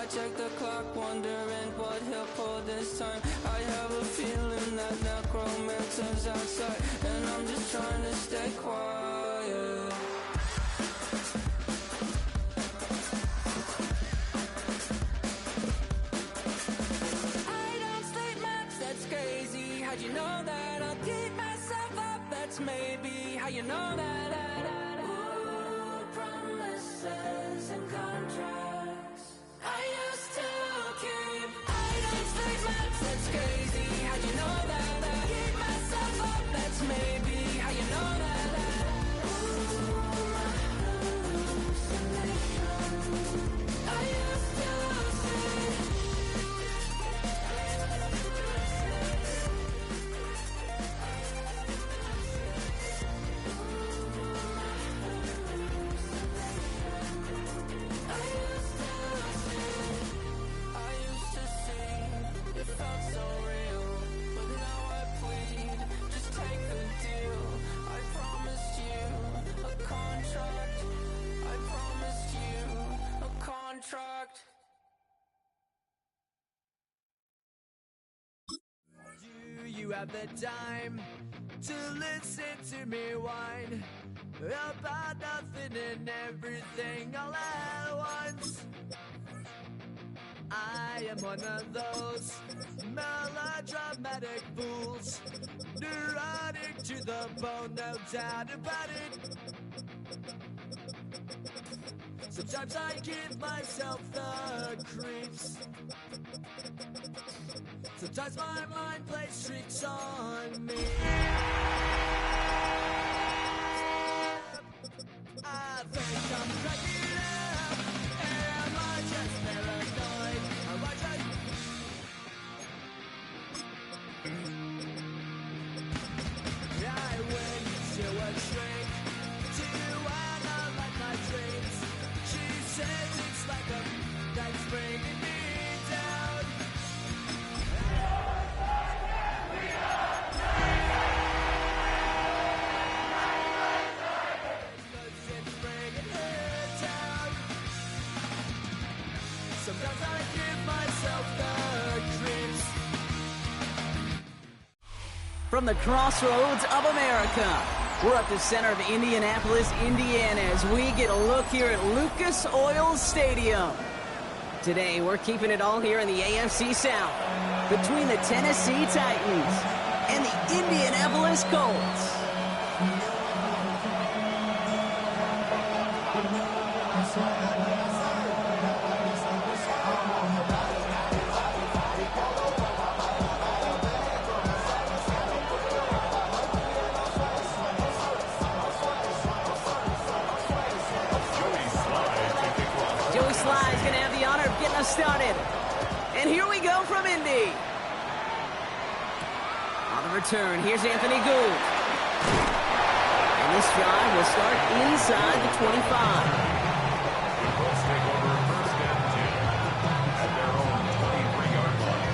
I check the clock, wondering what he'll pull this time. I have a feeling that necromancer's outside, and I'm just trying to stay quiet. I don't sleep much, that's crazy. How'd you know that? I'll keep myself up, that's maybe how you know that. Ooh, promises and contracts I used to keep. I don't sleep much, that's crazy. How'd you know that? I'll keep myself up, that's maybe how you know that. Ooh, my hallucination I used to see. Do you have the time to listen to me whine about nothing and everything all at once? I am one of those melodramatic fools, neurotic to the bone, no doubt about it. Sometimes I give myself the creeps. Sometimes my mind plays tricks on me. I think I'm cracking up. Am I just paranoid? Am I just... I went to a shrink to analyze my dreams. She says it's like a that's bringing me down. Sometimes I give myself the creeps. From the crossroads of America, we're at the center of Indianapolis, Indiana, as we get a look here at Lucas Oil Stadium. Today, we're keeping it all here in the AFC South, between the Tennessee Titans and the Indianapolis Colts. Started. And here we go from Indy. On the return, here's Anthony Gould. And this drive will start inside the 25. Colts take over first and 10 at their own 23-yard line.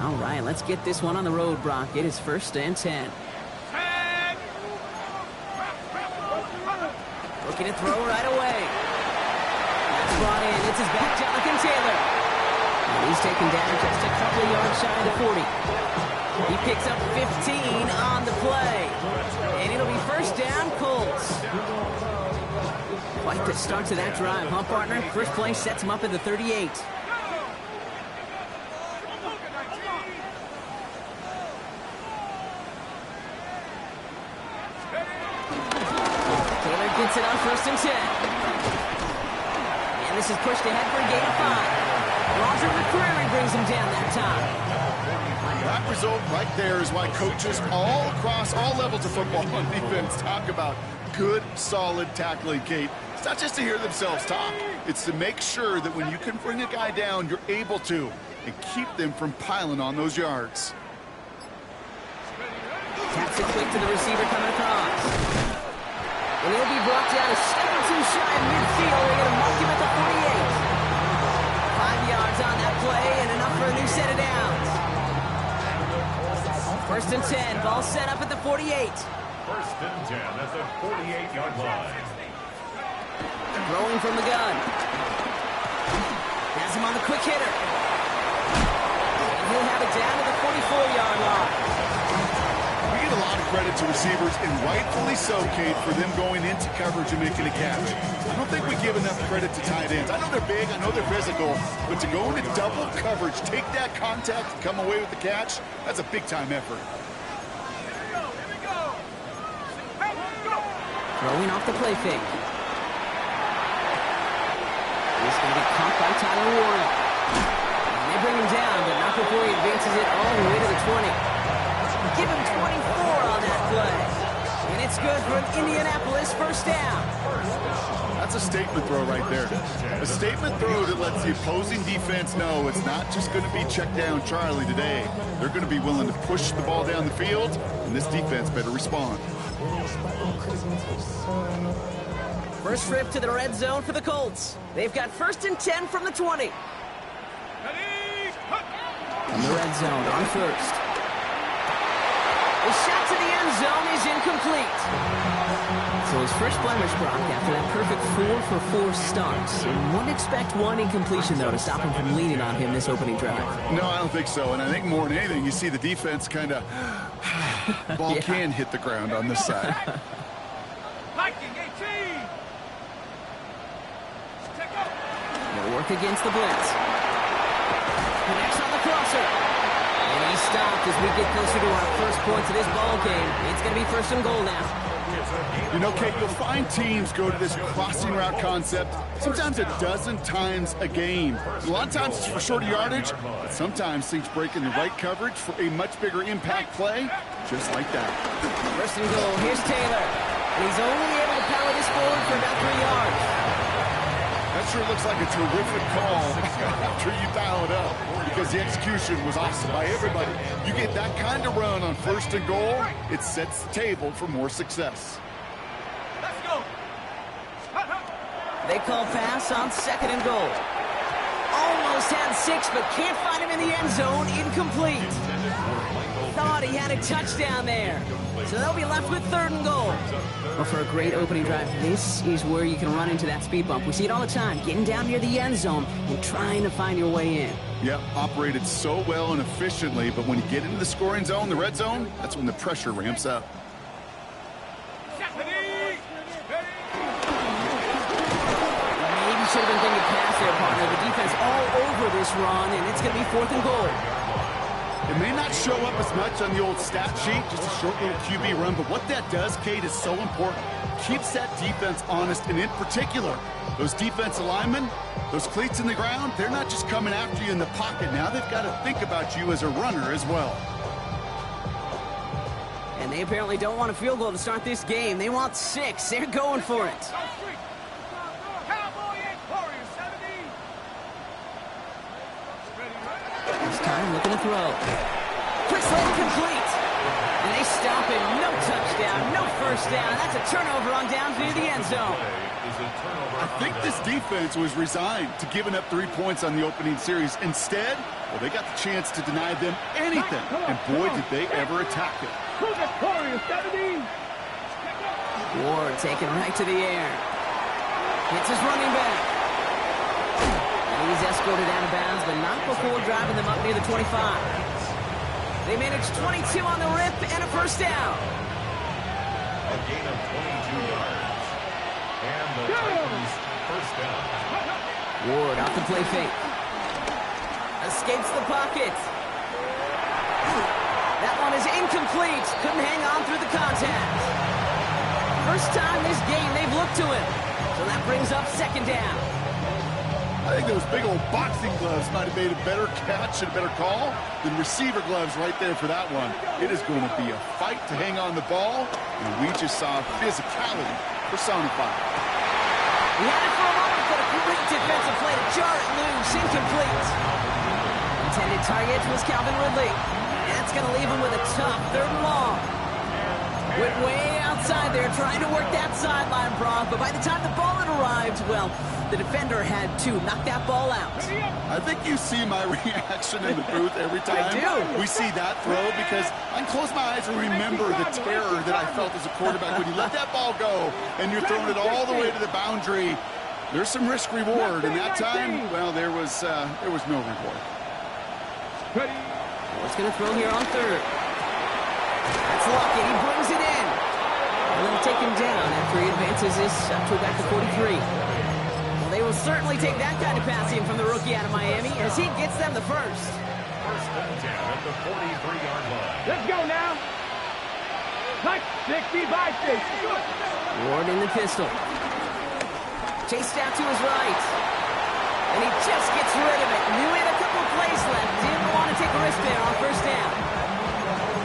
All right, let's get this one on the road, Brock. It is first and 10. Looking to throw right away. That's brought in. It's his back, Jonathan Taylor. And he's taken down just a couple of yards shy of the 40. He picks up 15 on the play. And it'll be first down, Colts. Quite the start to that drive, huh, partner? First play sets him up at the 38. Gets it on first and 10. And this is pushed ahead for a gain of 5. Roger McCreary brings him down that time. That result right there is why coaches all across all levels of football and defense talk about good, solid tackling, Kate. It's not just to hear themselves talk. It's to make sure that when you can bring a guy down, you're able to, and keep them from piling on those yards. Taps it quick to the receiver coming across. And he'll be brought down a step or two shy of midfield. They're going to mark him at the 48. First and 10. Ball set up at the 48. First and 10 at the 48-yard line. Throwing from the gun. Has him on the quick hitter. And he'll have it down to the 44-yard line. We get a lot of credit to receivers, and rightfully so, Kate, for them going into coverage and making a catch. I don't think we give enough credit to tight ends. I know they're big, I know they're physical, but to go into double coverage, take that contact, and come away with the catch, that's a big-time effort. Throwing off the play fake. He's going to be caught by Tyler Warren. And they bring him down, but not before he advances it all the way to the 20. Give him 24 on that play. And it's good for an Indianapolis first down. That's a statement throw right there. A statement throw that lets the opposing defense know it's not just going to be check down Charlie today. They're going to be willing to push the ball down the field, and this defense better respond. First trip to the red zone for the Colts. They've got first and 10 from the 20. From the red zone on first. The shot to the end zone is incomplete. So his first blemish, Brock, after that perfect 4-for-4 starts. And wouldn't expect one incompletion, though, to stop him from leaning on him this opening drive. No, I don't think so. And I think more than anything, you see the defense kind of... ball can hit the ground on this side. They'll work against the blitz. Connects on the crosser. And he stopped as we get closer to our first points of this ball game. It's going to be first and goal now. You know, Kate, you'll find teams go to this crossing route concept sometimes a dozen times a game. A lot of times it's for shorter yardage, but sometimes things break in the right coverage for a much bigger impact play, just like that. First and goal, here's Taylor. And he's only able to power this forward for about 3 yards. That sure looks like a terrific call after you dial it up, because the execution was awesome by everybody. You get that kind of run on first and goal, it sets the table for more success. They call pass on second and goal. Almost had 6, but can't find him in the end zone. Incomplete. Thought he had a touchdown there. So they'll be left with third and goal. Well, for a great opening drive, this is where you can run into that speed bump. We see it all the time, getting down near the end zone and trying to find your way in. Yep, operated so well and efficiently, but when you get into the scoring zone, the red zone, that's when the pressure ramps up. Should have been thinking pass there, partner. The defense all over this run, and it's going to be fourth and goal. It may not show up as much on the old stat sheet, just a short little QB run, but what that does, Kate, is so important. Keeps that defense honest, and in particular, those defensive linemen, those cleats in the ground, they're not just coming after you in the pocket. Now they've got to think about you as a runner as well. And they apparently don't want a field goal to start this game. They want 6. They're going for it. Time looking to throw. Quick throw complete. And they stop him. No touchdown, no first down. That's a turnover on down near the end zone. I think this defense was resigned to giving up 3 points on the opening series. Instead, well, they got the chance to deny them anything. And boy, did they ever attack it. Ward taken right to the air. Hits his running back. He's escorted out of bounds, but not before driving them up near the 25. They managed 22 on the rip and a first down. A gain of 22 yards. And the Titans first down. Ward off the play fake. Escapes the pocket. That one is incomplete. Couldn't hang on through the contact. First time this game they've looked to him. So that brings up second down. I think those big old boxing gloves might have made a better catch and a better call than receiver gloves right there for that one. It is going to be a fight to hang on the ball, and we just saw physicality personified. He had it for a moment, but a great defensive play to jar it loose. Incomplete. Intended target was Calvin Ridley. And that's going to leave him with a tough third and long. Went way outside inside there, trying to work that sideline, Brock. But by the time the ball had arrived, well, the defender had to knock that ball out. I think you see my reaction in the booth every time we see that throw, because I can close my eyes and remember the terror that I felt as a quarterback when you let that ball go and you're throwing it all the way to the boundary. There's some risk reward, and that time, well, there was no reward. What's going to throw here on third? That's Lockett. He brings it in. And they'll take him down after he advances this up to about the 43. Well, they will certainly take that kind of passing from the rookie out of Miami as he gets them the first. First and 10 at the 43-yard line. Let's go now. Like 65 feet. Ward in the pistol. Chased out to his right. And he just gets rid of it. Knew he had a couple plays left. Didn't want to take a risk there on first down.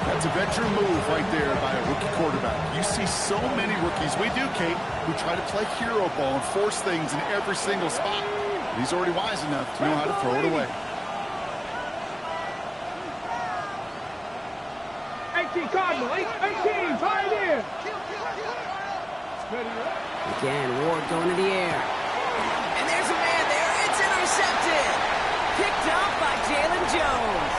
That's a veteran move right there by a rookie quarterback. You see so many rookies, we do, Kate, who try to play hero ball and force things in every single spot. He's already wise enough to know how to throw it away. 18 Cardinal, 18, Pioneer. Again, Ward going to the air. And there's a man there. It's intercepted. Picked up by Jalen Jones.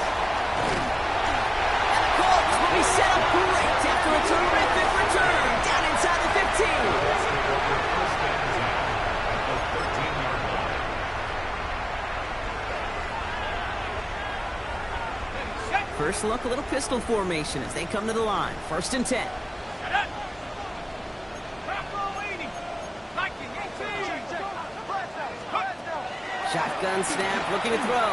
And the Colts will be set up great after a terrific return down inside the 15. First and 10 at the 13-yard line. First look, a little pistol formation as they come to the line. First and 10. Shotgun snap, looking to throw.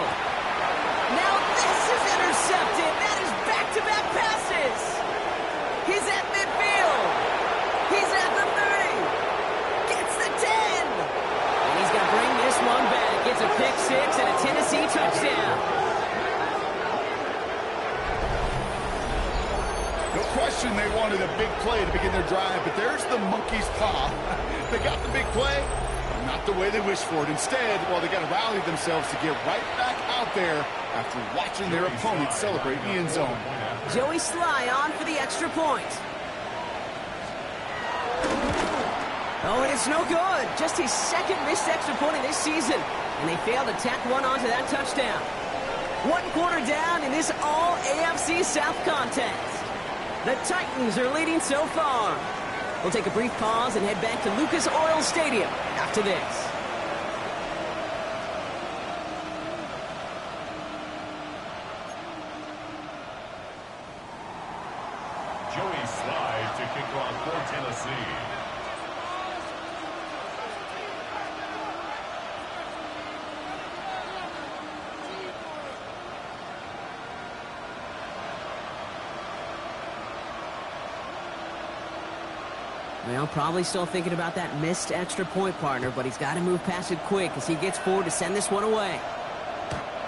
Now this is intercepted. That is back-to-back passes. He's at midfield. He's at the 30. Gets the 10. And he's going to bring this one back. Gets a pick six and a Tennessee touchdown. No question they wanted a big play to begin their drive, but there's the monkey's paw. They got the big play. Not the way they wished for it. Instead, well, they got to rally themselves to get right back out there after watching their opponent celebrate the end zone. Joey Sly on for the extra point. Oh, and it's no good. Just his second missed extra point of this season. And they failed to tack one onto that touchdown. 1 quarter down in this all-AFC South contest. The Titans are leading so far. We'll take a brief pause and head back to Lucas Oil Stadium after this. Joey Slide to kick off for Tennessee. Well, probably still thinking about that missed extra point, partner, but he's got to move past it quick as he gets forward to send this one away.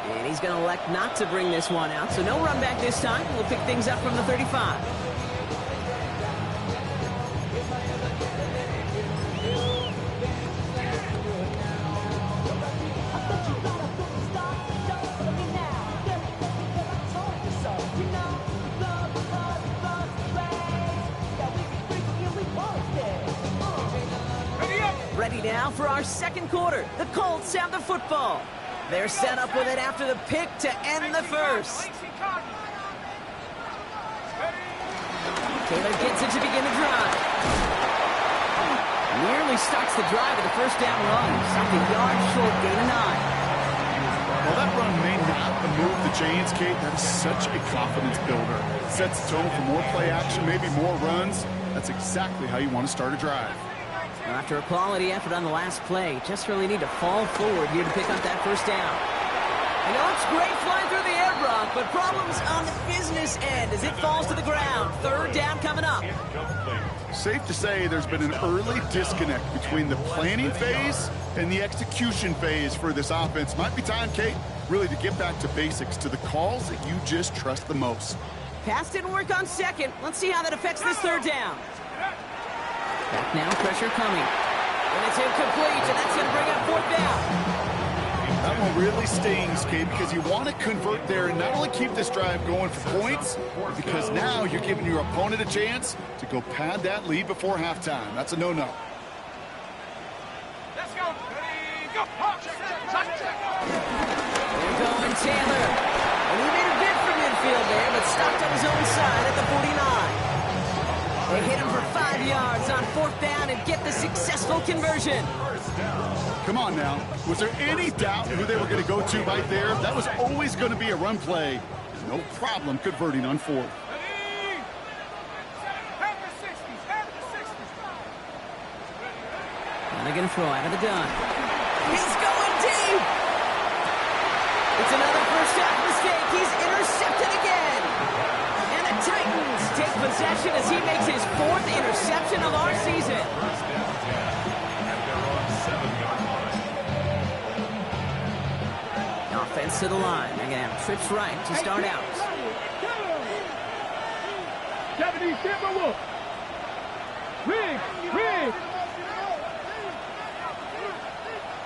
And he's going to elect not to bring this one out, so no run back this time. We'll pick things up from the 35. Ready now for our second quarter. The Colts have the football. They're set up with it after the pick to end the first. Taylor gets it to begin the drive. Nearly starts the drive with a first down run. Something yards short, gain of 9. Well, that run may not move the chains, Kate. That is such a confidence builder. Sets the tone for more play action, maybe more runs. That's exactly how you want to start a drive. After a quality effort on the last play, just really need to fall forward here to pick up that first down. I know it's great flying through the air, Brock, but problems on the business end as it falls to the ground. Third down coming up. Safe to say there's been an early disconnect between the planning phase and the execution phase for this offense. Might be time, Kate, really to get back to basics, to the calls that you just trust the most. Pass didn't work on second. Let's see how that affects this third down. Back now, pressure coming. And it's incomplete, and that's going to bring up fourth down. That one really stings, Kate, because you want to convert there and not only keep this drive going for points, because now you're giving your opponent a chance to go pad that lead before halftime. That's a no-no. Let's go. Ready, go. They're going Taylor. And he made a bid for midfield there, but stopped on his own side at the 49. They hit him for 5 yards on 4th down and get the successful conversion. Come on now. Was there any doubt who they were going to go to right there? That was always going to be a run play. No problem converting on 4th. They're going to throw out of the gun. He's going deep! It's another first half mistake. He's intercepted again. And the Titans take possession as he makes his 4th interception of our season. Offense to the line. They're going to have trips right to start out. 70 Timberwolves. Rig.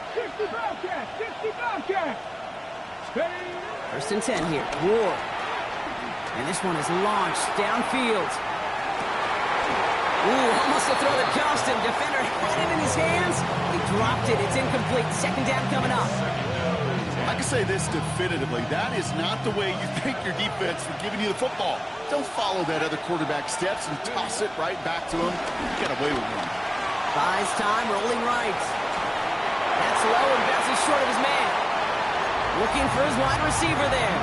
60 Bobcat. Ready. 1st and 10 here. Ward. And this one is launched downfield. Ooh, almost a throw that cost him. Defender had it in his hands. He dropped it. It's incomplete. 2nd down coming up. I can say this definitively. That is not the way you thank your defense for giving you the football. Don't follow that other quarterback steps and toss it right back to him. Get away with one. Buys time, rolling right. That's low and bounces short of his man. Looking for his wide receiver there.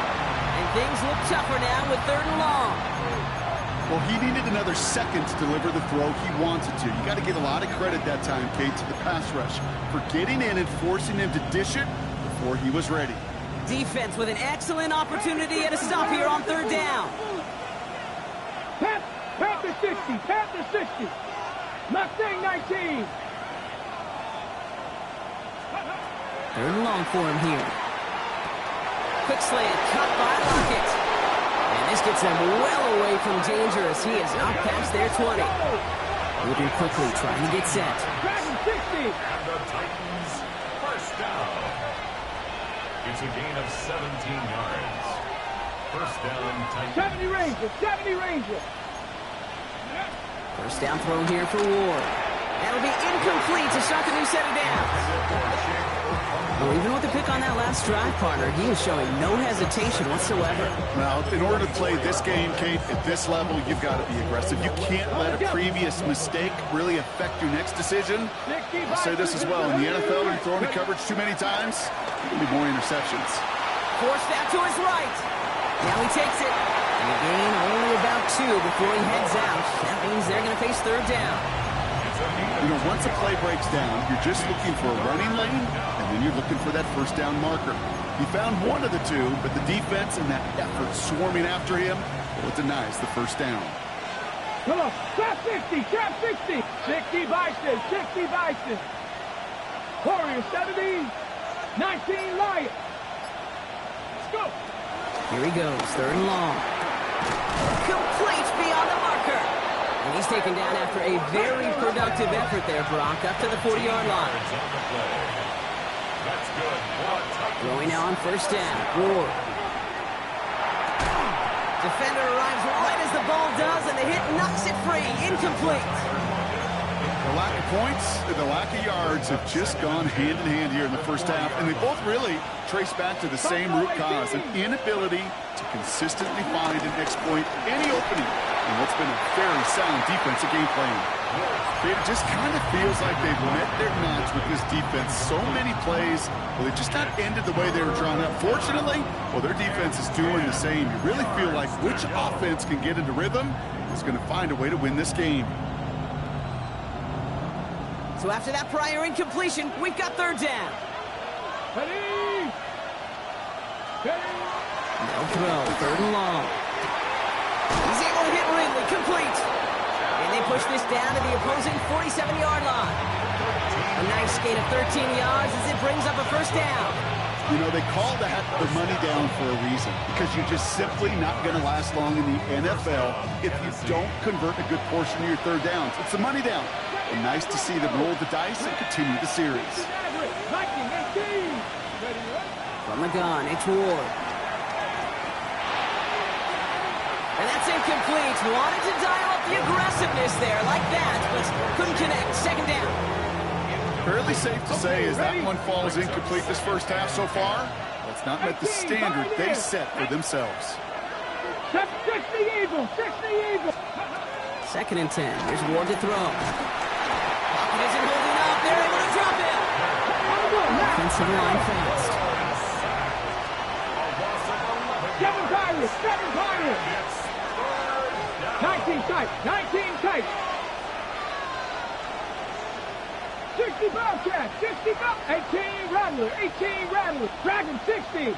And things look tougher now with 3rd and long. Well, he needed another second to deliver the throw he wanted to. You got to give a lot of credit that time, Kate, to the pass rush for getting in and forcing him to dish it before he was ready. Defense with an excellent opportunity and a stop here on 3rd down. Panther 60. Mustang 19. 3rd and long for him here. Quick slant, cut by Lockett. And this gets them well away from danger as he is up past their 20. Moving quickly, trying to get set. Dragon 60. And the Titans, first down. It's a gain of 17 yards. First down, Titans. 70 Ranger. 1st down throw here for Ward. That'll be incomplete to start the new set of downs. Well, even with the pick on that last drive, partner, he was showing no hesitation whatsoever. Now, in order to play this game, Kate, at this level, you've got to be aggressive. You can't let a previous mistake really affect your next decision. I'll say this as well. In the NFL, when you're throwing the coverage too many times, there'll be more interceptions. Forced that to his right. Now he takes it. And a gain only about 2 before he heads out. That means they're going to face 3rd down. You know, once a play breaks down, you're just looking for a running lane, and then you're looking for that first down marker. He found one of the two, but the defense and that effort swarming after him, well, it denies the first down. Come on. Trap 60. 60 Bison. Warrior 70. 19 Lion. Let's go. Here he goes, 3rd and long. Complete beyond the marker. And he's taken down after a very productive effort there, Brock, up to the 40-yard line. That's good. Throwing now on 1st down. Ward. Defender arrives right as the ball does, and the hit knocks it free. Incomplete. The lack of points and the lack of yards have just gone hand in hand here in the first half, and they both really trace back to the same root cause, an inability to consistently find and exploit any opening in what's been a very sound defensive game plan. It just kind of feels like they've met their match with this defense. So many plays, well, they just not ended the way they were drawn up. Fortunately, well, their defense is doing the same. You really feel like which offense can get into rhythm is going to find a way to win this game. So after that prior incompletion, we've got 3rd down. Ready. No throw, 3rd and long. He's able to hit Ridley, complete. And they push this down to the opposing 47-yard line. A nice gain of 13 yards as it brings up a 1st down. You know, they call that the money down for a reason, because you're just simply not going to last long in the NFL if you don't convert a good portion of your 3rd downs. It's the money down. And nice to see them roll the dice and continue the series. Viking 18. Ready, From the gun, it's Ward. And that's incomplete. Wanted to dial up the aggressiveness there like that, but couldn't connect. Second down. Fairly safe to say as that one falls incomplete this first half so far. That's not met the standard they set for themselves. 6 the Eagles, 6 the Eagles. Second and 10. Here's Ward to throw. Pocket isn't holding up. They're able to drop it. Offensive line fast. 7 Pirates, 7 Pirates. 19 tight, 19 tight. 60 Bobcat, 60 Bobcat. 18 Rattler, 18 Rattler. Dragon 60.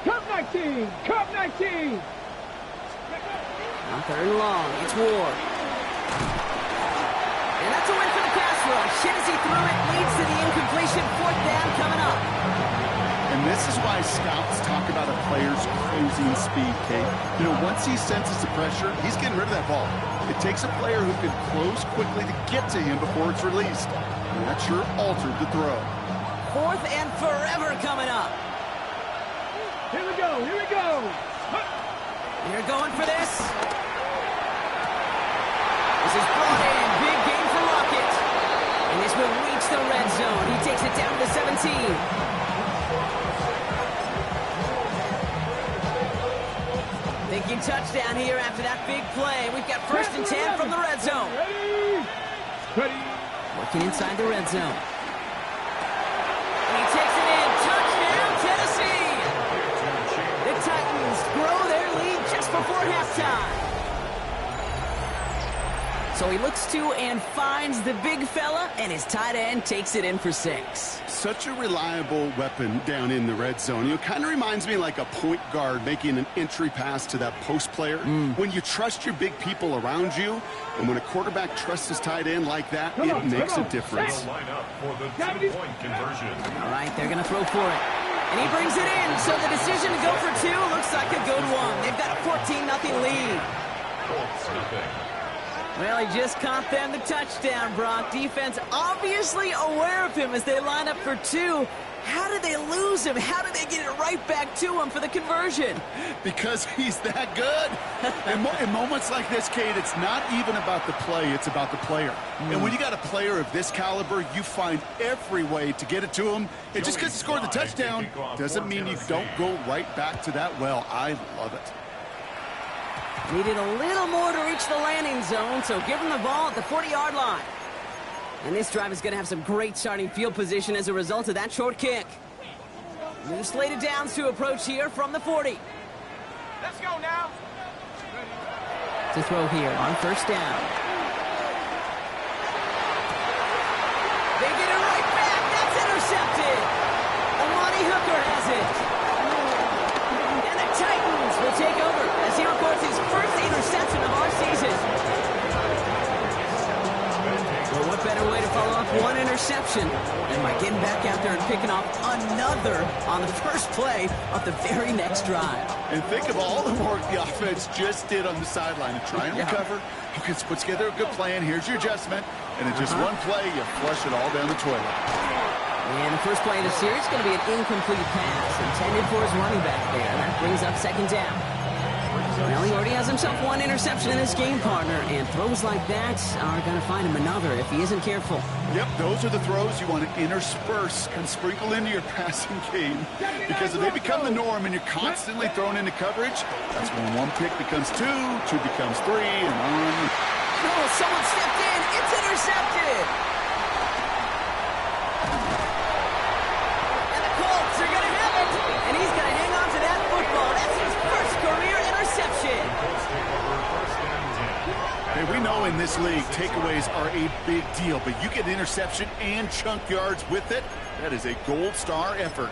Cup 19, Cup 19. On third and long, it's Ward. And that's a win for the pass rush. Hit as he threw it, leads to the incompletion. Fourth down coming up. And this is why scouts talk about a player's cruising speed, Kate. You know, once he senses the pressure, he's getting rid of that ball. It takes a player who can close quickly to get to him before it's released. And that sure altered the throw. Fourth and forever coming up. Here we go, here we go. You're going for this. This is brought in. Big game for Rocket. And this will reach the red zone. He takes it down to 17. Thinking touchdown here after that big play. We've got first and 10 from the red zone. Ready. Working inside the red zone. And he takes it in. Touchdown, Tennessee. The Titans grow their lead just before halftime. So he looks to and finds the big fella, and his tight end takes it in for 6. Such a reliable weapon down in the red zone. You know, kind of reminds me like a point guard making an entry pass to that post player. When you trust your big people around you, and when a quarterback trusts his tight end like that, it makes a difference. They'll line up for the 2-point conversion. All right, they're going to throw for it. And he brings it in, so the decision to go for 2 looks like a good one. They've got a 14-0 lead. Colts nothing. Well, he just caught them the touchdown, Brock. Defense obviously aware of him as they line up for 2. How did they lose him? How did they get it right back to him for the conversion? Because he's that good. In moments like this, Kate, it's not even about the play, it's about the player. And when you got a player of this caliber, you find every way to get it to him. And just because he scored the touchdown doesn't mean you don't go right back to that well. I love it. Needed a little more to reach the landing zone, so give him the ball at the 40-yard line. And this drive is going to have some great starting field position as a result of that short kick. New slated downs to approach here from the 40. Let's go now. To throw here on first down. They get it right back. That's intercepted. Amani Hooker has it. And the Titans will take over as he records his first interception of our season. Well, what better way to follow up one interception than by getting back out there and picking off another on the first play of the very next drive. And think of all the work the offense just did on the sideline to try and recover. Okay, let's put together a good plan. Here's your adjustment. And in just one play, you flush it all down the toilet. And the first play of the series is going to be an incomplete pass intended for his running back there. And that brings up second down. Well, he already has himself one interception in this game, partner, and throws like that are going to find him another if he isn't careful. Yep, those are the throws you want to intersperse and sprinkle into your passing game, because if they become the norm and you're constantly thrown into coverage, that's when one pick becomes 2, 2 becomes 3, and on. No, someone stepped in. It's intercepted. And the Colts are going to have it, and he's going to hang on to that football. That's his first career interception. Hey, we know in this league, takeaways are a big deal, but you get interception and chunk yards with it. That is a gold star effort.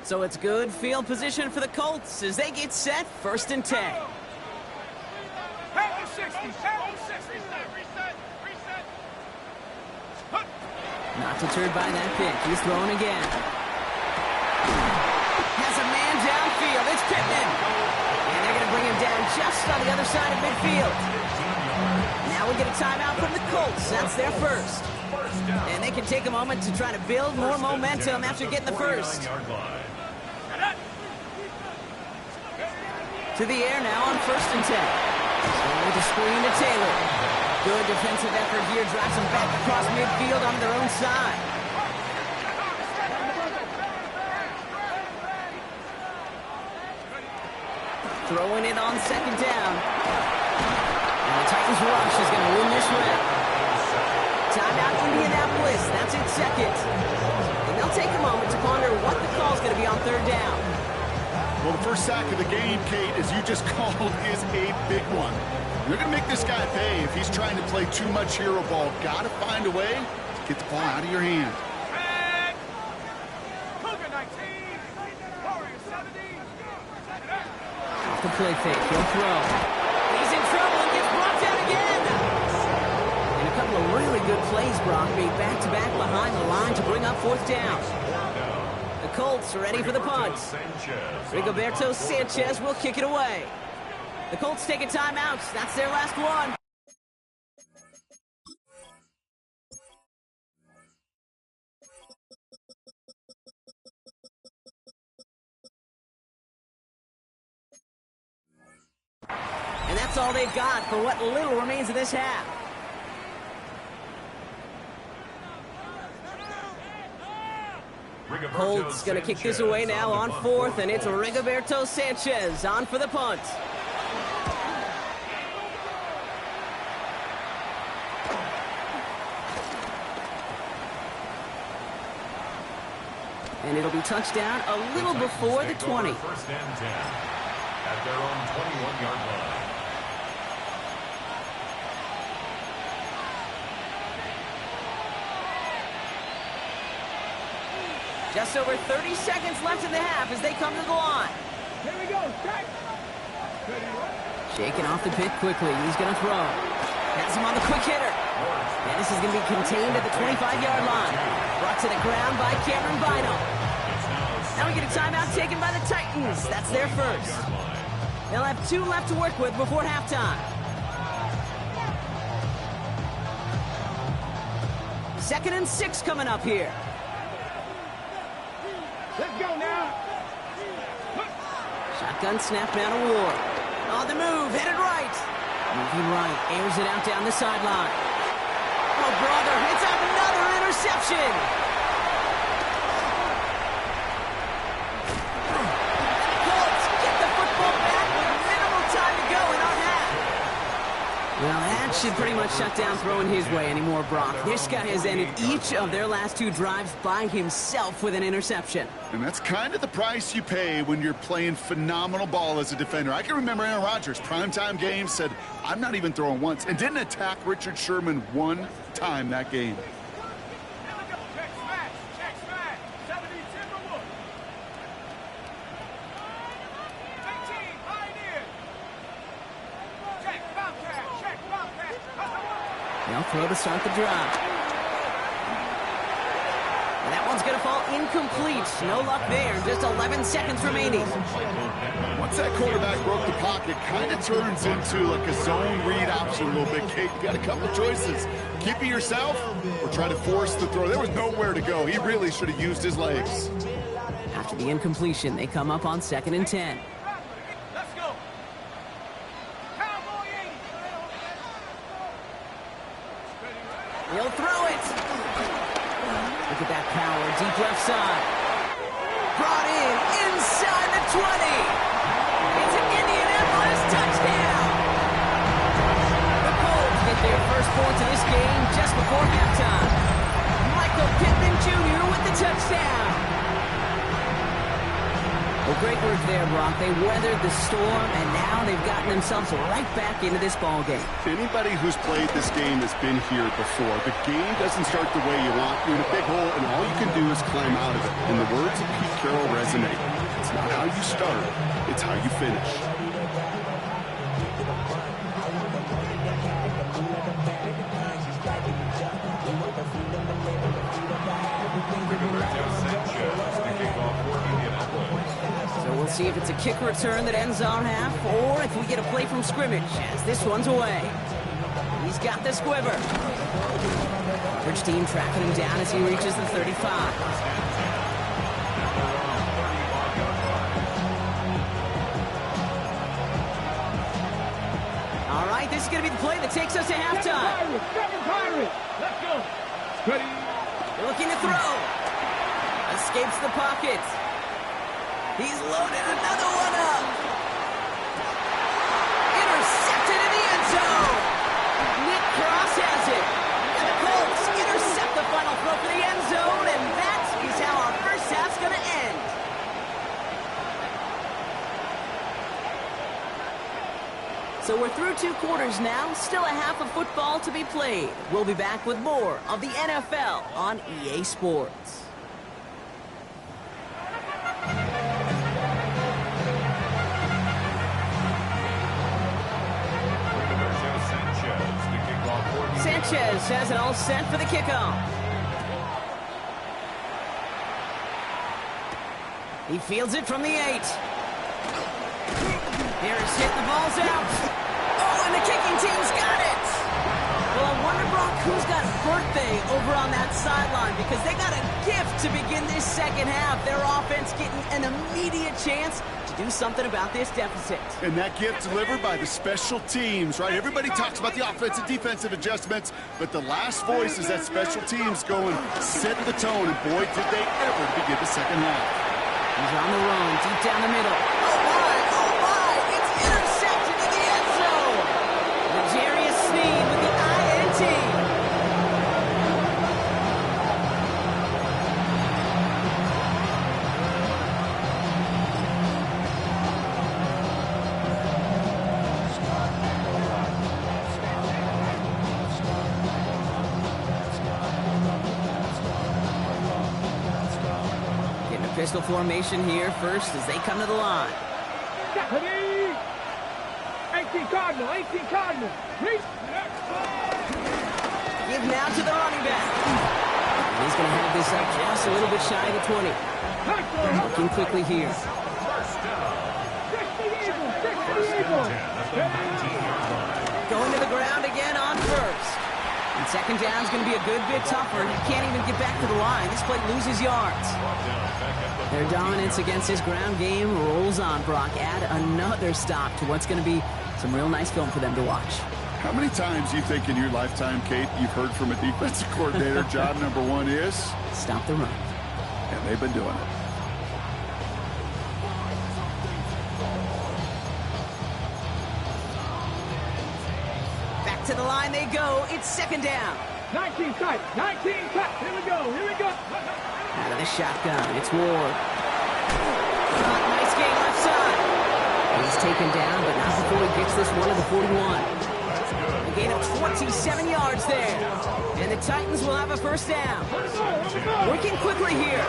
So it's good field position for the Colts as they get set, first and 10. Pass 60, pass 60. Not deterred by that pick. He's throwing again. field. It's Pittman. And they're going to bring him down just on the other side of midfield. Now we get a timeout from the Colts. That's their first. And they can take a moment to try to build more momentum after getting the first. To the air now on 1st and 10. With a screen to Taylor. Good defensive effort here. Drives them back across midfield on their own side. Throwing it on 2nd down. And the Titans rush is going to win this round. Timeout Indianapolis. That's its second. And they'll take a moment to ponder what the call is going to be on 3rd down. Well, the first sack of the game, Kate, as you just called, is a big one. You're going to make this guy pay if he's trying to play too much hero ball. Got to find a way to get the ball out of your hand. Off the play fake, he'll throw. He's in trouble and gets brought down again. And a couple of really good plays, Brock, being back-to-back behind the line to bring up 4th down. The Colts are ready for the punt. Rigoberto Sanchez will kick it away. The Colts take a timeout. That's their last one. And that's all they've got for what little remains of this half. Colts going to kick this away now on 4th, and it's Rigoberto Sanchez on for the punt. And it'll be touchdown a little before the 20. 1st and 10 at their own 21-yard line. Just over 30 seconds left in the half as they come to the line. Here we go, strike. Shaking off the pit quickly. He's going to throw. Has him on the quick hitter. And this is going to be contained at the 25-yard line. Brought to the ground by Cameron Bynum. Now we get a timeout taken by the Titans. That's their first. They'll have 2 left to work with before halftime. 2nd and 6 coming up here. Let's go now. Shotgun snap now to Ward. On the move, headed right. Moving right, airs it out down the sideline. Oh, brother, it's another interception. Colts get the football back with minimal time to go in our half. Well, that should pretty much shut down throwing his way anymore, Brock. This guy has ended each of their last 2 drives by himself with an interception. And that's kind of the price you pay when you're playing phenomenal ball as a defender. I can remember Aaron Rodgers, primetime game, said, I'm not even throwing once, and didn't attack Richard Sherman 1 time that game. They'll throw to start the drive. And that one's going to fall incomplete. No luck there. Just 11 seconds remaining. Once that quarterback broke the pocket, kind of turns into like a zone read option a little bit. Kate, you got a couple choices. Keep it yourself or try to force the throw. There was nowhere to go. He really should have used his legs. After the incompletion, they come up on 2nd and 10. He'll throw it. Look at that power, deep left side. Brought in inside the 20. It's an Indianapolis touchdown. The Colts get their first points of this game just before halftime. Michael Pittman Jr. with the touchdown. Well, great work there, Brock. They weathered the storm, and now they've gotten themselves right back into this ball game. Anybody who's played this game has been here before. The game doesn't start the way you want. You're in a big hole, and all you can do is climb out of it. And the words of Pete Carroll resonate. It's not how you start, it's how you finish. see if it's a kick return that ends on half, or if we get a play from scrimmage, as this one's away. He's got the squiver. Bridge team tracking him down as he reaches the 35. All right, this is going to be the play that takes us to halftime. Let's go. Ready. They're looking to throw. Escapes the pocket. He's loaded another one up. Intercepted in the end zone. Nick Cross has it. And the Colts intercept the final throw for the end zone, and that is how our first half's going to end. So we're through 2 quarters now, still a half of football to be played. We'll be back with more of the NFL on EA Sports. Sanchez has it all set for the kickoff. He fields it from the 8. Harris hit, the ball's out. Oh, and the kicking team's got it. Well, I wonder, Brock, who's got a birthday over on that sideline, because they got a gift to begin this second half. Their offense getting an immediate chance to do something about this deficit. And that gift delivered by the special teams, right? Everybody talks about the offensive defensive adjustments, but the last voice is that special teams going, set the tone, and boy, did they ever begin the second half. He's on the run, deep down the middle. Oh my, it's intercepted in the end zone. L'Jarius Sneed with the INT. Pistol formation here first as they come to the line. 18 Cardinal, 18 Cardinal. Give now to the running back. And he's going to have this up just a little bit shy of the 20. Looking quickly here. 60 Going to the ground again on first. And second down is going to be a good bit tougher. He can't even get back to the line. This play loses yards. Their dominance against this ground game rolls on, Brock. Add another stop to what's going to be some real nice film for them to watch. How many times do you think in your lifetime, Kate, you've heard from a defensive coordinator, job number 1 is? Stop the run. And they've been doing it. Back to the line they go. It's second down. 19 tight, 19 tight. Here we go. Out of the shotgun, it's Ward. Nice game left side. He's taken down, but not before he gets this one to the 41. A gain of 27 yards there. And the Titans will have a first down. Working quickly here.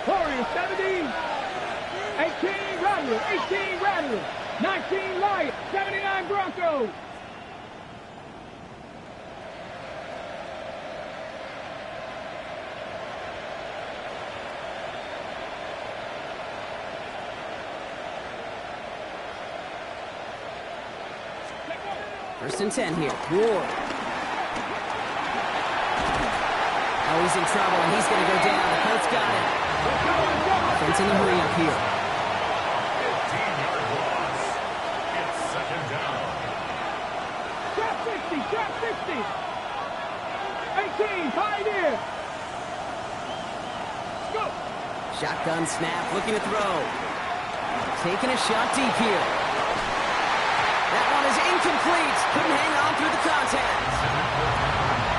Warriors 70. 18 Rattler, 18 Rattler. 19 Lions, 79 Broncos. First and 10 here. Ward. Oh, he's in trouble, and he's going to go down. The Colts got him. Offense in the hurry up here. 15-yard loss. It's second down. Trap 60, trap 60. 18, Pioneer. Go. Shotgun snap, looking to throw. Taking a shot deep here. That one is incomplete. Couldn't hang on through the contact.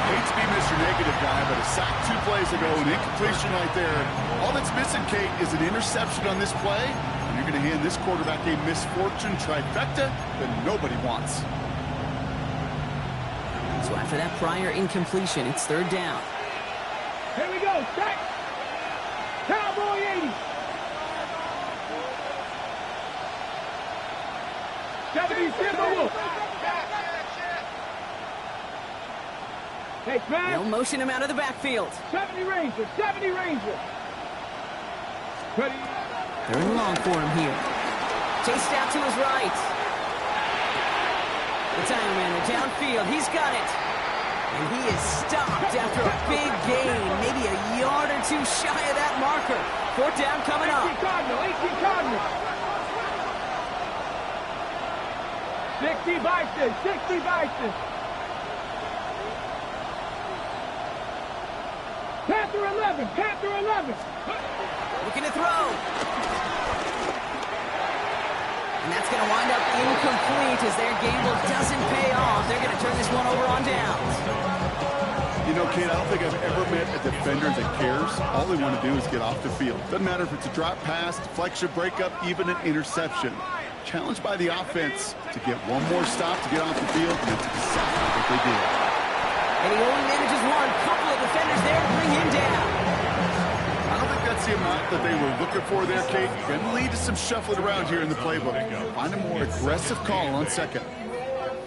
Hate to be Mr. Negative guy, but a sack 2 plays ago, an incompletion right there. All that's missing, Kate, is an interception on this play, and you're going to hand this quarterback a misfortune trifecta that nobody wants. So after that prior incompletion, it's third down. Here we go, stack. Cowboy 80. 70 Timberwolf. Hey, They'll man. motion him out of the backfield. 70 Rangers. 70 Rangers. Ready. They're in long for him here. Chased out to his right. The time runner downfield. He's got it. And he is stopped after a big gain. Maybe a yard or two shy of that marker. Fourth down coming up. 18 Cardinal. 18 Cardinal. 60 Bison. 60 Bison. Panther 11. Panther 11. Looking to throw. And that's going to wind up incomplete as their gamble doesn't pay off. They're going to turn this one over on downs. You know, Kate, I don't think I've ever met a defender that cares. All they want to do is get off the field. Doesn't matter if it's a drop pass, deflection, breakup, even an interception. Challenged by the offense to get one more stop to get off the field, and that's exactly what they did. And he only manages one. Couple of defenders there to bring him down. I don't think that's the amount that they were looking for there, Kate. Going to lead to some shuffling around here in the playbook. Find a more aggressive call on second.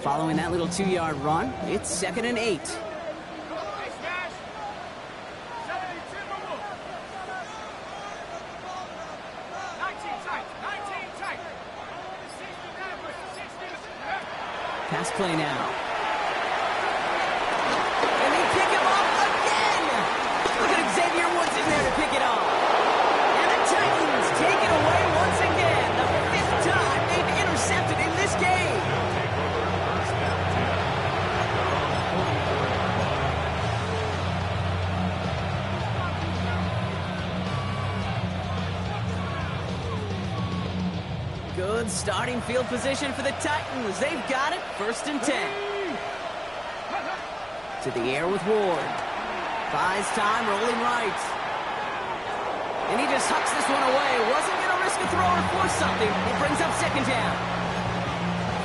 Following that little 2-yard run, it's 2nd and 8. Pass play now. And they pick him off again! Look at Xavier Woods in there to pick it off. And the Titans take it away once again. The 5th time they've intercepted in this game. Good starting field position for the Titans. They've got it. 1st and 10. To the air with Ward. Buys time, rolling right. And he just hucks this one away. Wasn't going to risk a throw or force something. It brings up 2nd down.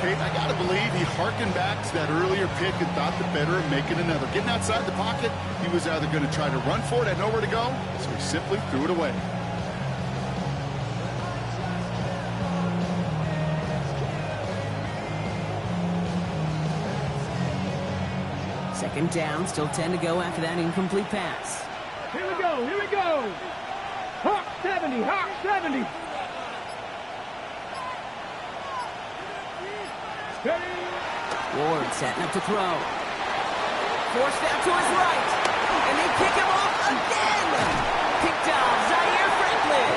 Kate, I got to believe he harkened back to that earlier pick and thought the better of making another. Getting outside the pocket, he was either going to try to run for it, had nowhere to go, so he simply threw it away. Second down, still 10 to go after that incomplete pass. Here we go. Here we go. Hawk 70. Hawk 70. Ready. Ward setting up to throw. Forced out to his right. And they pick him off again. Picked off Zaire Franklin.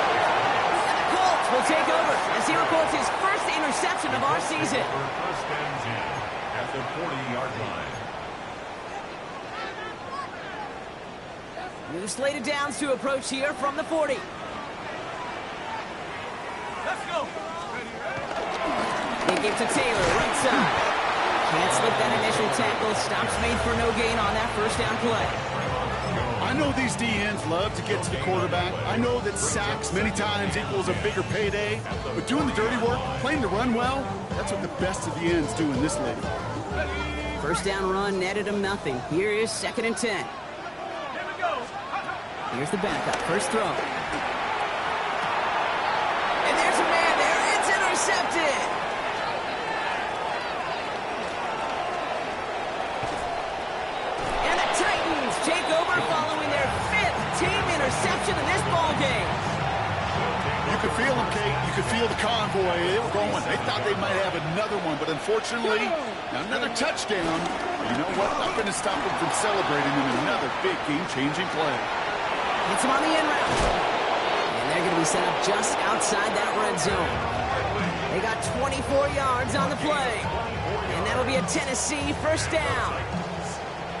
And the Colts will take over as he records his first interception of our season. 1st and 10 at the 40-yard line. New slated downs to approach here from the 40. Let's go. They give to Taylor, right side. Can't slip that initial tackle. Stops made for no gain on that 1st down play. I know these D-ends love to get to the quarterback. I know that sacks many times equals a bigger payday. But doing the dirty work, playing the run well, that's what the best of the ends do in this league. 1st down run netted him nothing. Here is 2nd and 10. Here's the backup. First throw. And there's a man there. It's intercepted. And the Titans take over following their 5th team interception in this ballgame. You could feel them, Kate. You could feel the convoy. They were going. They thought they might have another one, but unfortunately, another touchdown. You know what? Not going to stop them from celebrating in another big game-changing play. Hits him on the end route. And they're going to be set up just outside that red zone. They got 24 yards on the play. And that'll be a Tennessee 1st down.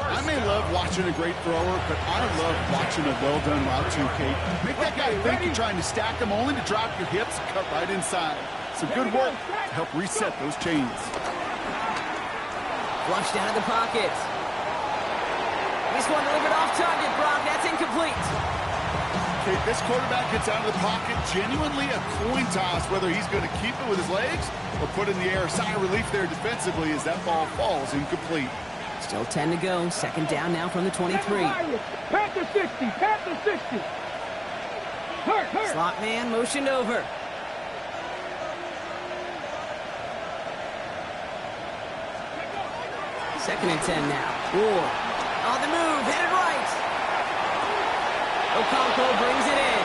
I may love watching a great thrower, but I love watching a well-done route too, Kate. Make that guy think you're trying to stack him only to drop your hips and cut right inside. Some good work to help reset those chains. Flushed out of the pocket. This one delivered off target, Brock. That's incomplete. Okay, this quarterback gets out of the pocket, genuinely a coin toss whether he's going to keep it with his legs or put in the air. A sigh of relief there defensively as that ball falls incomplete. Still 10 to go. 2nd down now from the 23. Panther 60. Panther 60. Hurt. Slot man motioned over. Second and 10 now. Ward On the move, headed right. Okonkwo brings it in.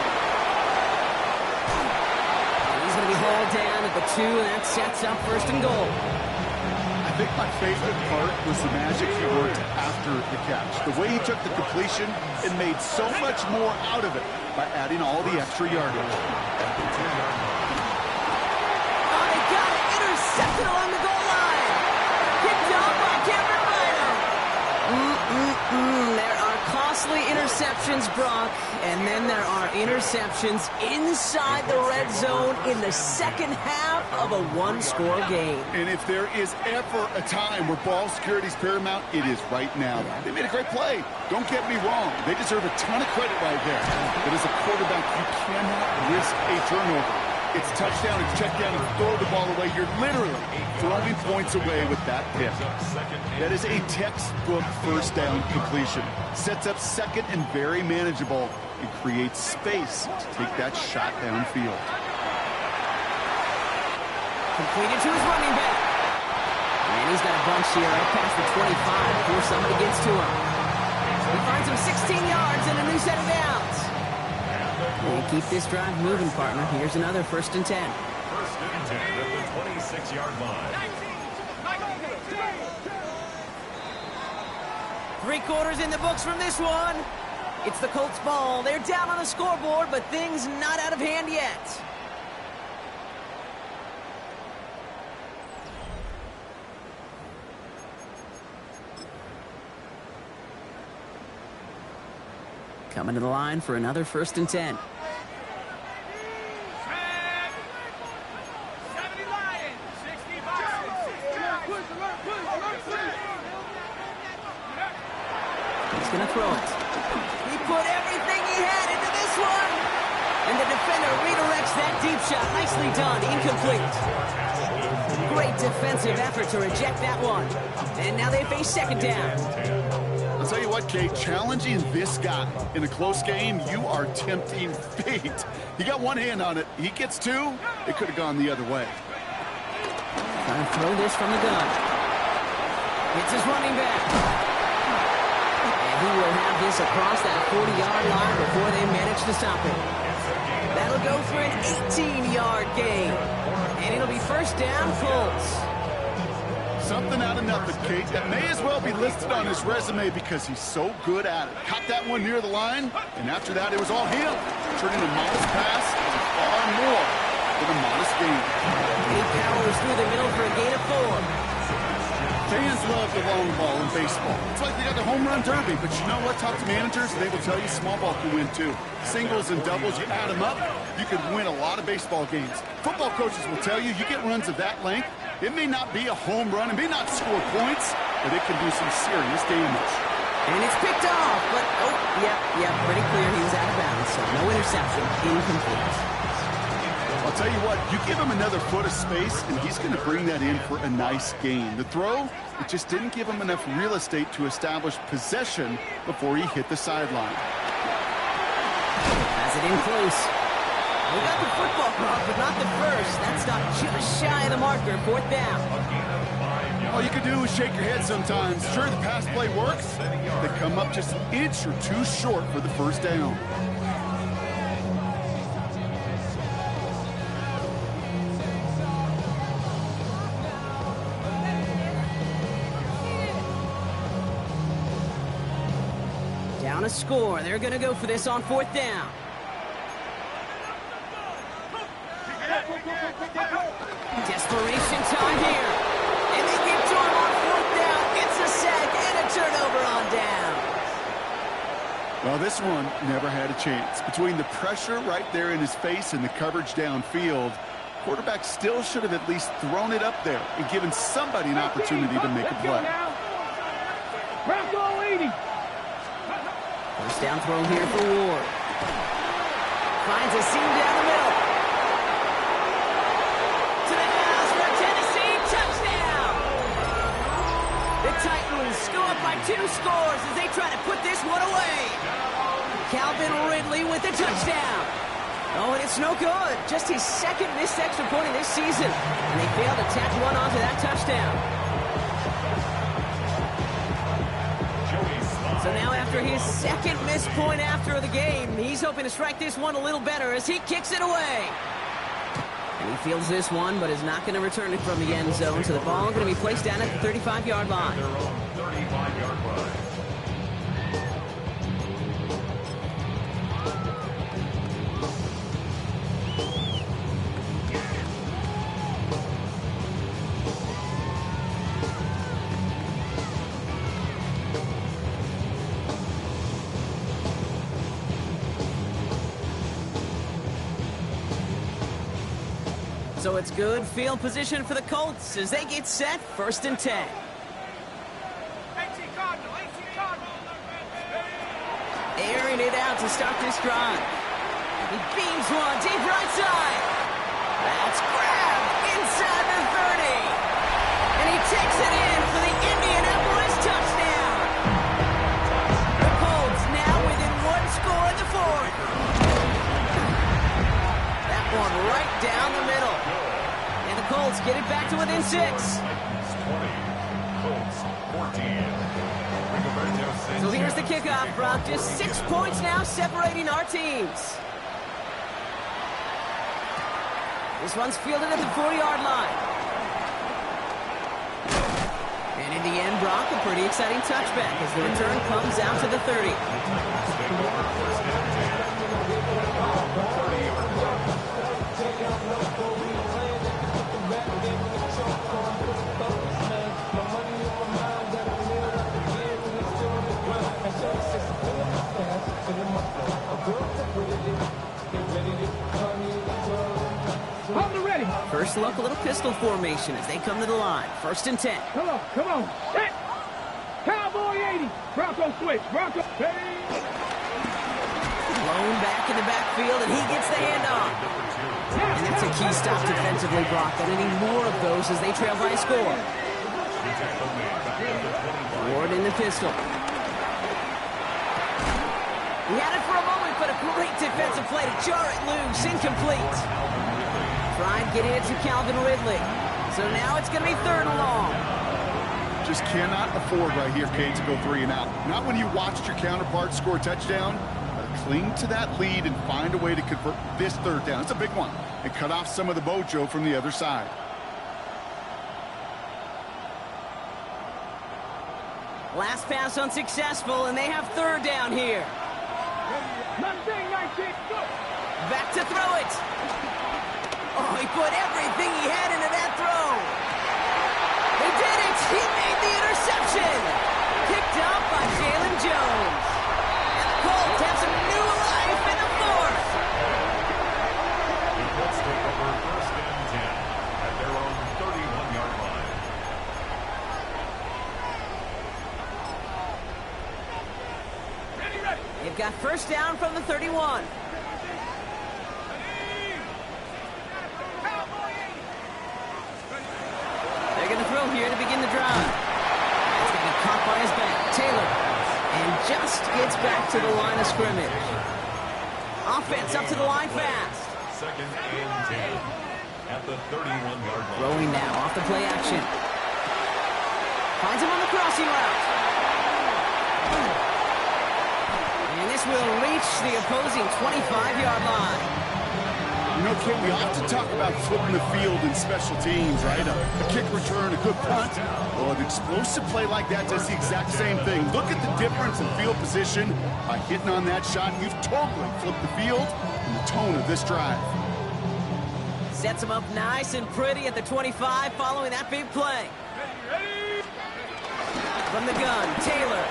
And he's going to be hauled down at the 2, and that sets up first and goal. I think my favorite part was the magic he worked after the catch. The way he took the completion and made so much more out of it by adding all the extra yardage. Oh, they got it. Intercepted along the goal line. Picked off by Cameron Rhino. There are costly interceptions, Brock, and then there are interceptions inside the red zone in the second half of a one-score game. And if there is ever a time where ball security is paramount, it is right now. They made a great play. Don't get me wrong. They deserve a ton of credit right there. But as a quarterback, you cannot risk a turnover. It's touchdown, it's check down, and throw the ball away. You're literally throwing points away with that pick. That is a textbook first down completion. Sets up second and very manageable and creates space to take that shot downfield. Completed to his running back. And he's got a bunch here right past the 25 before somebody gets to him. He finds him 16 yards and a new set of downs. They keep this drive moving, partner. Here's another 1st and 10. 1st and 10 at the 26-yard line. 3 quarters in the books from this one. It's the Colts ball. They're down on the scoreboard, but things not out of hand yet. Coming to the line for another 1st and 10. He's going to throw it. He put everything he had into this one. And the defender redirects that deep shot. Nicely done. Incomplete. Great defensive effort to reject that one. And now they face 2nd down. I'll tell you what, Kate, challenging this guy in a close game, you are tempting fate. He got one hand on it. He gets 2. It could have gone the other way. Trying to throw this from the gun. It's his running back. And he will have this across that 40-yard line before they manage to stop him. That'll go for an 18-yard gain. And it'll be 1st down, Colts. Something out of nothing, Kate. That may as well be listed on his resume because he's so good at it. Caught that one near the line, and after that, it was all him. Turning a modest pass into far more than a modest gain. He powers through the middle for a gain of 4. Fans love the long ball in baseball. It's like they got the home run derby, but you know what? Talk to managers, and they will tell you small ball can win too. Singles and doubles, you add them up, you can win a lot of baseball games. Football coaches will tell you, you get runs of that length, it may not be a home run, it may not score points, but it can do some serious damage. And it's picked off, but, pretty clear he was out of bounds, so no interception, incomplete. I'll tell you what, you give him another foot of space, and he's going to bring that in for a nice gain. The throw, it just didn't give him enough real estate to establish possession before he hit the sideline. Has it in close. We got the football clock, but not the first. That stopped just shy of the marker, 4th down. All you can do is shake your head sometimes. Sure, the pass play works. They come up just an inch or 2 short for the 1st down. Down a score. They're going to go for this on 4th down. Desperation time here. And they get to him on 4th down. It's a sack and a turnover on down. Well, this one never had a chance. Between the pressure right there in his face and the coverage downfield, quarterback still should have at least thrown it up there and given somebody an opportunity to make a play. Bronco 80. First down throw here for Ward. Finds a seam down the middle. To the house for Tennessee. Touchdown! The Titans go up by 2 scores as they try to put this one away. Calvin Ridley with the touchdown. Oh, and it's no good. Just his 2nd missed extra point of this season. And they failed to tack one onto that touchdown. So now after his second missed point after the game, he's hoping to strike this one a little better as he kicks it away. And he fields this one, but is not going to return it from the end zone. So the ball going to be placed down at the 35-yard line. Their own 35-yard line. So it's good field position for the Colts as they get set, 1st and 10. Airing it out to start this drive. He beams one deep right side. That's grabbed inside the 30. And he takes it in for the Indianapolis touchdown. The Colts now within one score in the 4th. That one right down the middle. And the Colts get it back to within 6. 20, Colts 14. So here's the kickoff, Brock. Just 6 points now separating our teams. This one's fielded at the 40-yard line. And in the end, Brock, a pretty exciting touchback as the return comes out to the 30. First look, a little pistol formation as they come to the line. 1st and 10. Come on. Set. Cowboy 80. Bronco switch. Bronco. Blown back in the backfield, and he gets the handoff. And that's a key stop defensively, Brock. But any more of those as they trail by a score. Ward in the pistol. He had it for a moment, but a great defensive play to jar it loose. Incomplete. Tried getting it to Calvin Ridley. So now it's going to be 3rd and long. Just cannot afford right here, Kate, to go 3 and out. Not when you watched your counterpart score a touchdown. Cling to that lead and find a way to convert this 3rd down. It's a big one. And cut off some of the mojo from the other side. Last pass unsuccessful, and they have 3rd down here. Back to throw it. Oh, he put everything he had into that throw. He did it. He made the interception. Picked up by Jalen Jones. And the Colts have some new life in the 4th. The Colts take over 1st and 10 at their own 31-yard line. They've got 1st down from the 31. Here to begin the drive. It's going to be caught by his back. Taylor. And just gets back to the line of scrimmage. Offense up to the line fast. 2nd and 10 at the 31-yard line. Throwing now off the play action. Finds him on the crossing route. And this will reach the opposing 25-yard line. You know, Kate, we often talk about flipping the field in special teams, right? A kick return, a good punt. Well, an explosive play like that does the exact same thing. Look at the difference in field position. By hitting on that shot, you've totally flipped the field and the tone of this drive. Sets him up nice and pretty at the 25 following that big play. From the gun, Taylor.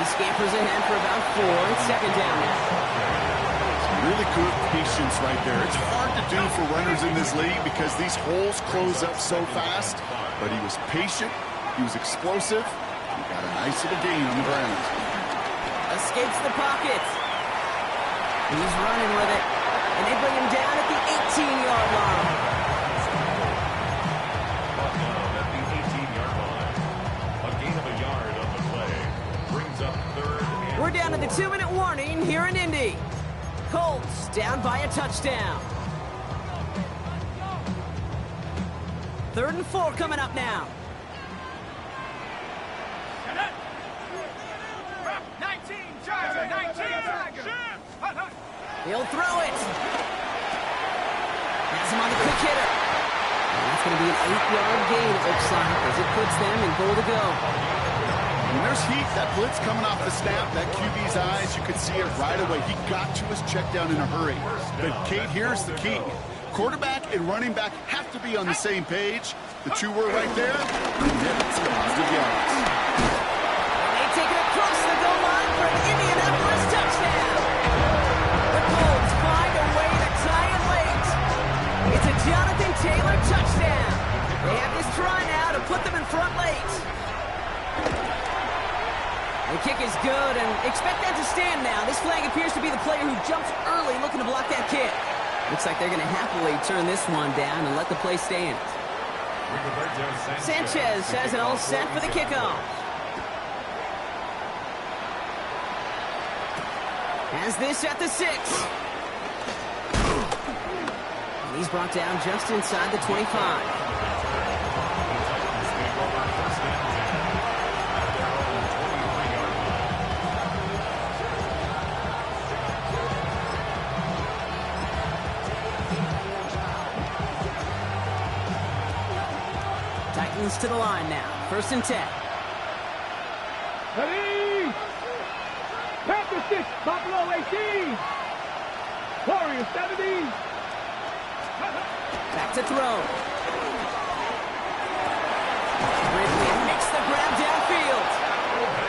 He scampers ahead for about 4. It's 2nd down now. Really good patience right there. It's hard to do for runners in this league because these holes close up so fast. But he was patient, he was explosive, he got a nice little gain on the ground. Escapes the pocket. He's running with it. And they bring him down at the 18-yard line. At the 18-yard line. A gain of a yard on the play. Brings up 3rd and... We're down to the 2-minute warning here in Indy. Colts down by a touchdown. 3rd and 4 coming up now. He'll throw it. Has him on the quick hitter. And that's going to be an 8-yard gain, it looks like, as it puts them in goal to go. And there's heat. That blitz coming off the snap. That QB's eyes, you could see it right away. He got to his check down in a hurry. But, Kate, here's the key. Quarterback and running back have to be on the same page. The two were right there. It's positive yards. They take it across the goal line for an Indianapolis touchdown. The Colts find a way to tie it late. It's a Jonathan Taylor touchdown. They have this try now to put them in front late. The kick is good, and expect that to stand now. This flag appears to be the player who jumps early looking to block that kick. Looks like they're going to happily turn this one down and let the play stand. Sanchez has it all set for the kickoff. Has this at the 6. And he's brought down just inside the 25. Titans to the line now. 1st and 10. Ready? Panther 6, Buffalo 18. Warriors 70. Back to throw. Ridley makes the grab downfield.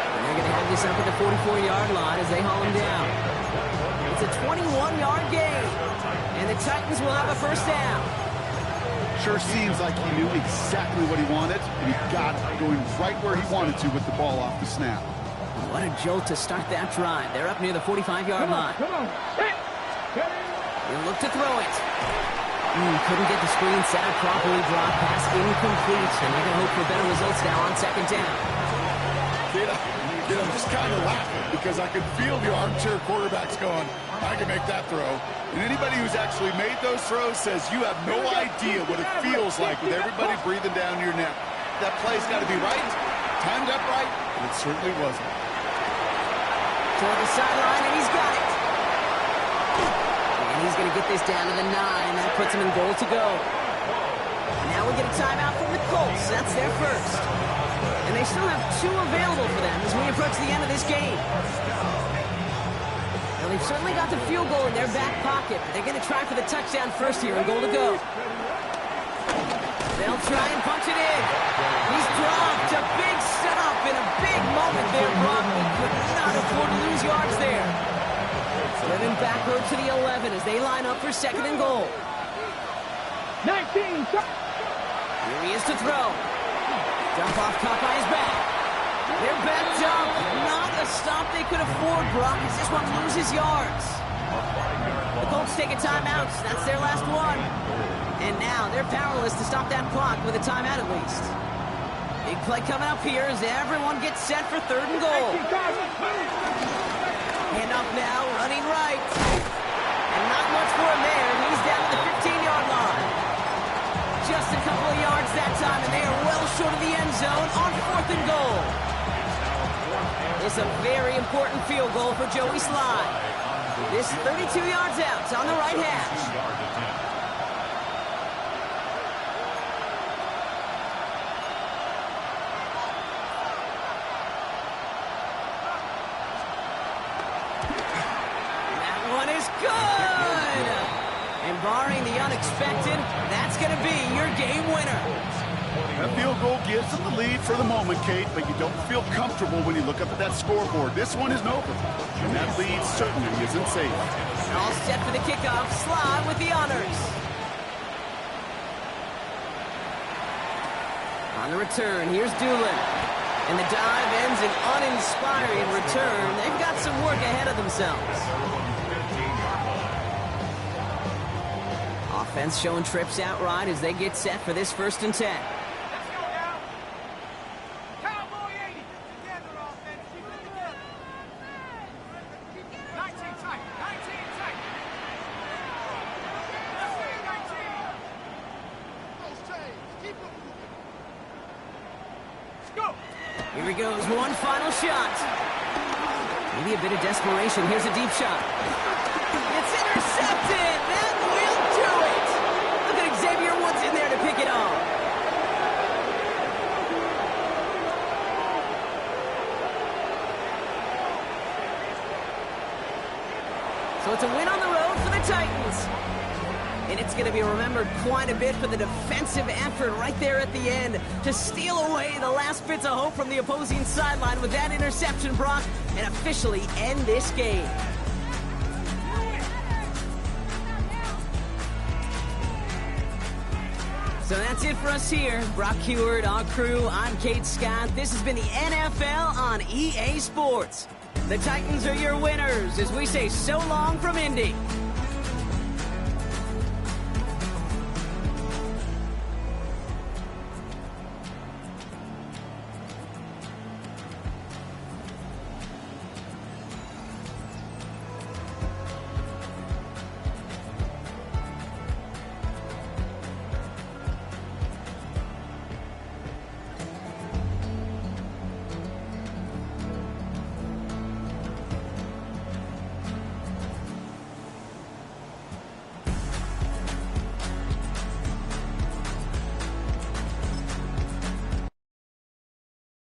And they're going to have this up at the 44-yard line as they haul him down. It's a 21-yard gain. And the Titans will have a 1st down. Sure seems like he knew exactly what he wanted, and he got it going right where he wanted to with the ball off the snap. What a jolt to start that drive. They're up near the 45-yard line. Come on. He'll look to throw it. Couldn't get the screen set up properly. Drop pass incomplete, and they're going to hope for better results now on 2nd down. I'm just kind of laughing because I can feel the armchair quarterbacks going, I can make that throw. And anybody who's actually made those throws says you have no idea what it feels like with everybody breathing down your neck. That play's got to be right, timed up right, and it certainly wasn't. Toward the sideline, and he's got it. And he's going to get this down to the 9. That puts him in goal to go. And now we get a timeout from the Colts. That's their 1st. And they still have 2 available for them as we approach the end of this game. Now, they've certainly got the field goal in their back pocket. They're going to try for the touchdown first here and goal to go. They'll try and punch it in. He's dropped. A big stop in a big moment there, Brock. He could not afford to lose yards there. Driven backward to the 11 as they line up for 2nd and goal. 19. Here he is to throw. Dump off caught by his back. They're backed up. Not a stop they could afford, Brock, as this one loses yards. The Colts take a timeout. That's their last one. And now they're powerless to stop that clock with a timeout at least. Big play coming up here as everyone gets set for 3rd and goal. Hand off now, running right. And not much for him there. He's down to the 15-yard line. Just a couple of yards that time, and they are well short of the end zone on 4th and goal. It's a very important field goal for Joey Slye. This 32 yards out on the right hash. That one is good! And barring the unexpected, that's going to be your game winner. That field goal gives them the lead for the moment, Kate, but you don't feel comfortable when you look up at that scoreboard. This one isn't over, and that lead certainly isn't safe. All set for the kickoff. Slye with the honors. On the return, here's Doolin. And the dive ends in uninspiring return. They've got some work ahead of themselves. Offense showing trips out right as they get set for this 1st and 10. Here he goes, one final shot. Maybe a bit of desperation. Here's a deep shot. It's intercepted! it's a win on the road for the Titans. And it's going to be remembered quite a bit for the defensive effort right there at the end to steal away the last bits of hope from the opposing sideline with that interception, Brock, and officially end this game. So that's it for us here. Brock Heward, our crew, I'm Kate Scott. This has been the NFL on EA Sports. The Titans are your winners as we say so long from Indy.